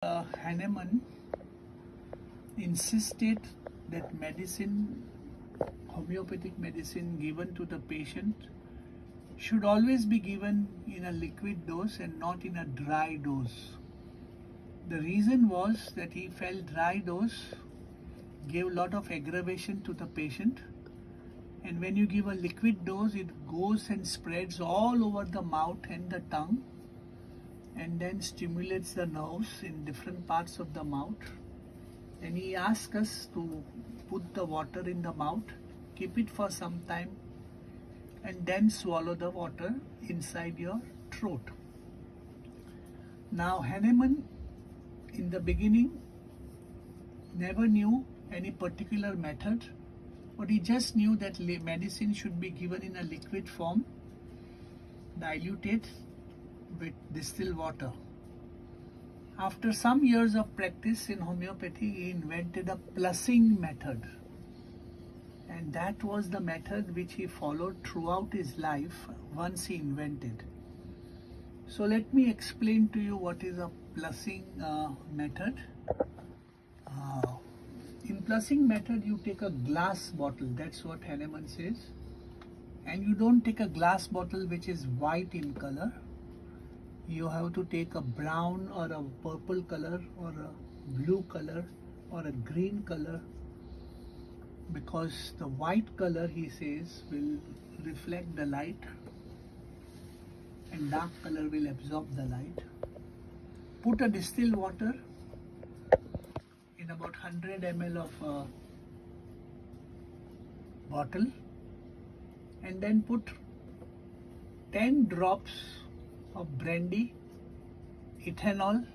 Hahnemann insisted that homeopathic medicine given to the patient should always be given in a liquid dose and not in a dry dose. The reason was that he felt dry dose gave a lot of aggravation to the patient, and when you give a liquid dose, it goes and spreads all over the mouth and the tongue and then stimulates the nerves in different parts of the mouth. And he asked us to put the water in the mouth, keep it for some time, and then swallow the water inside your throat. Now Hahnemann in the beginning never knew any particular method, but he just knew that medicine should be given in a liquid form, diluted with distilled water. After some years of practice in homeopathy, he invented a plussing method, and that was the method which he followed throughout his life once he invented. So let me explain to you what is a plussing method. In plussing method, you take a glass bottle, that's what Hahnemann says, and you don't take a glass bottle which is white in color. You have to take a brown or a purple color or a blue color or a green color, because the white color, he says, will reflect the light and dark color will absorb the light. Put a distilled water in about 100 ml of bottle, and then put 10 drops of brandy, ethanol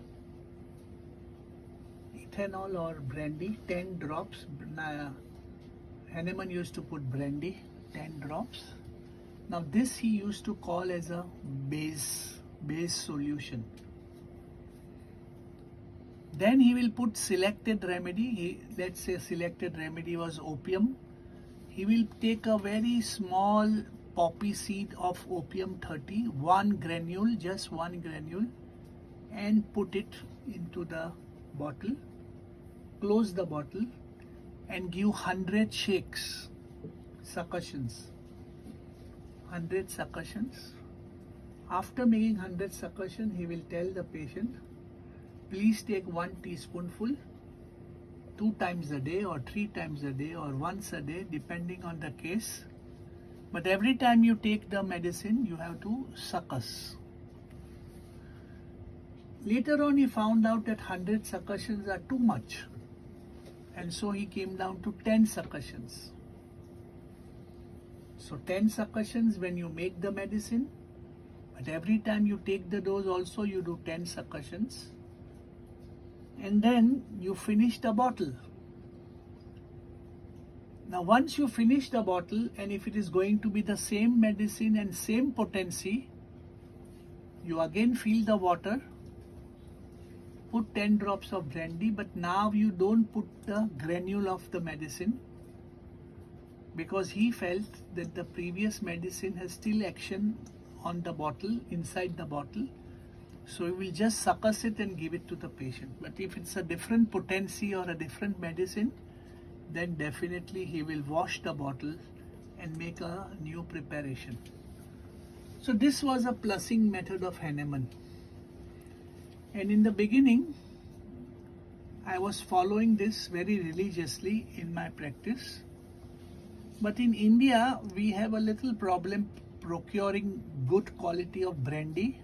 or brandy, 10 drops. Hahnemann used to put brandy, 10 drops. Now this he used to call as a base solution. Then he will put selected remedy. Let's say selected remedy was opium. He will take a very small poppy seed of opium 30, one granule, just one granule, and put it into the bottle, close the bottle, and give 100 shakes, succussions. 100 succussions. After making 100 succussions, he will tell the patient, please take 1 teaspoonful 2 times a day or 3 times a day or once a day, depending on the case. But every time you take the medicine, you have to succus. Later on, he found out that 100 succussions are too much, and so he came down to 10 succussions. So 10 succussions when you make the medicine, but every time you take the dose also you do 10 succussions, and then you finish the bottle. Now once you finish the bottle, and if it is going to be the same medicine and same potency, you again fill the water, put 10 drops of brandy, but now you don't put the granule of the medicine, because he felt that the previous medicine has still action on the bottle, inside the bottle. So he will just succus it and give it to the patient. But if it's a different potency or a different medicine, then definitely he will wash the bottle and make a new preparation. So this was a plussing method of Hahnemann. And in the beginning, I was following this very religiously in my practice. But in India, we have a little problem procuring good quality of brandy.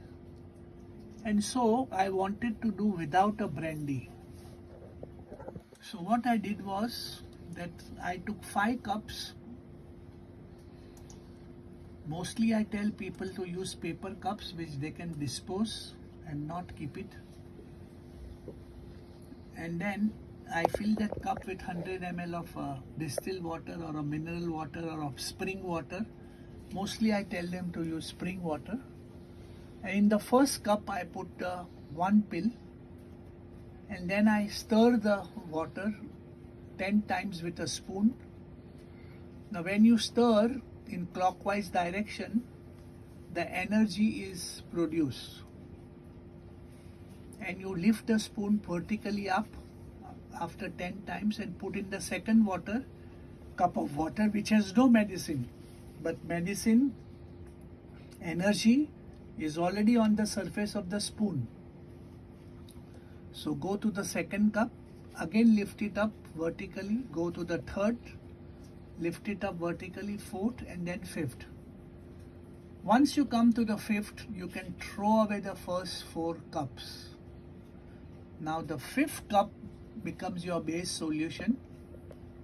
And so I wanted to do without a brandy. So what I did was that I took 5 cups. Mostly I tell people to use paper cups which they can dispose and not keep it. And then I fill that cup with 100 ml of distilled water or a mineral water or of spring water. Mostly I tell them to use spring water. And in the first cup I put 1 pill, and then I stir the water 10 times with a spoon. Now when you stir in clockwise direction, the energy is produced. and you lift the spoon vertically up after 10 times and put in the second cup of water which has no medicine, but medicine energy is already on the surface of the spoon. So go to the second cup, again lift it up vertically, go to the third, lift it up vertically, fourth, and then fifth. Once you come to the fifth, you can throw away the first 4 cups. Now the fifth cup becomes your base solution,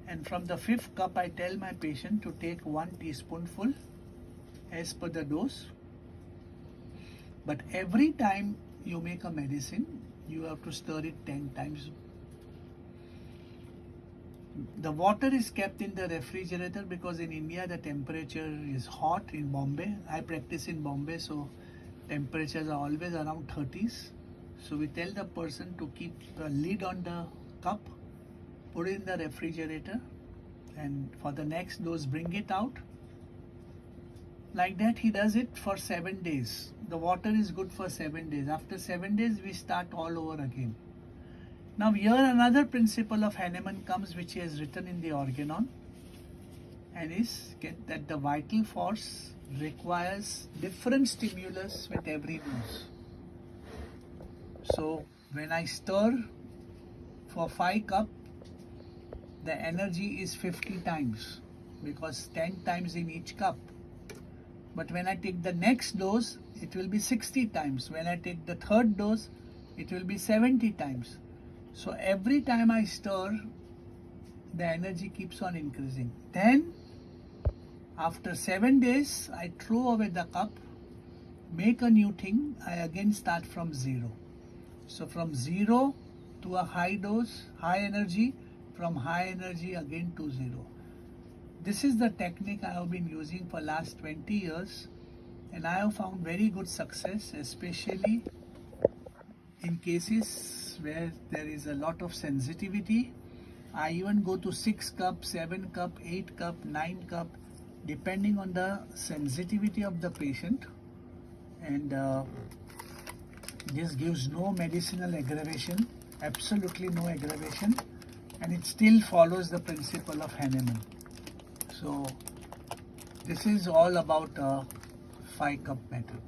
and from the fifth cup I tell my patient to take 1 teaspoonful as per the dose. But every time you make a medicine, you have to stir it 10 times. The water is kept in the refrigerator because in India the temperature is hot. In Bombay, I practice in Bombay, so temperatures are always around 30s. So we tell the person to keep the lid on the cup, put it in the refrigerator, and for the next dose bring it out. Like that he does it for 7 days. The water is good for 7 days. After 7 days we start all over again. Now here another principle of Hahnemann comes, which he has written in the Organon, and is that the vital force requires different stimulus with every dose. So when I stir for 5 cups, the energy is 50 times because 10 times in each cup. But when I take the next dose, it will be 60 times. When I take the third dose, it will be 70 times. So every time I stir, the energy keeps on increasing. Then after 7 days, I throw away the cup, make a new thing. I again start from 0. So from 0 to a high dose, high energy, from high energy again to 0. This is the technique I have been using for last 20 years, and I have found very good success, especially in cases where there is a lot of sensitivity. I even go to 6 cup, 7 cup, 8 cup, 9 cup, depending on the sensitivity of the patient, and this gives no medicinal aggravation, absolutely no aggravation, and it still follows the principle of Hahnemann. So this is all about a 5 cup method.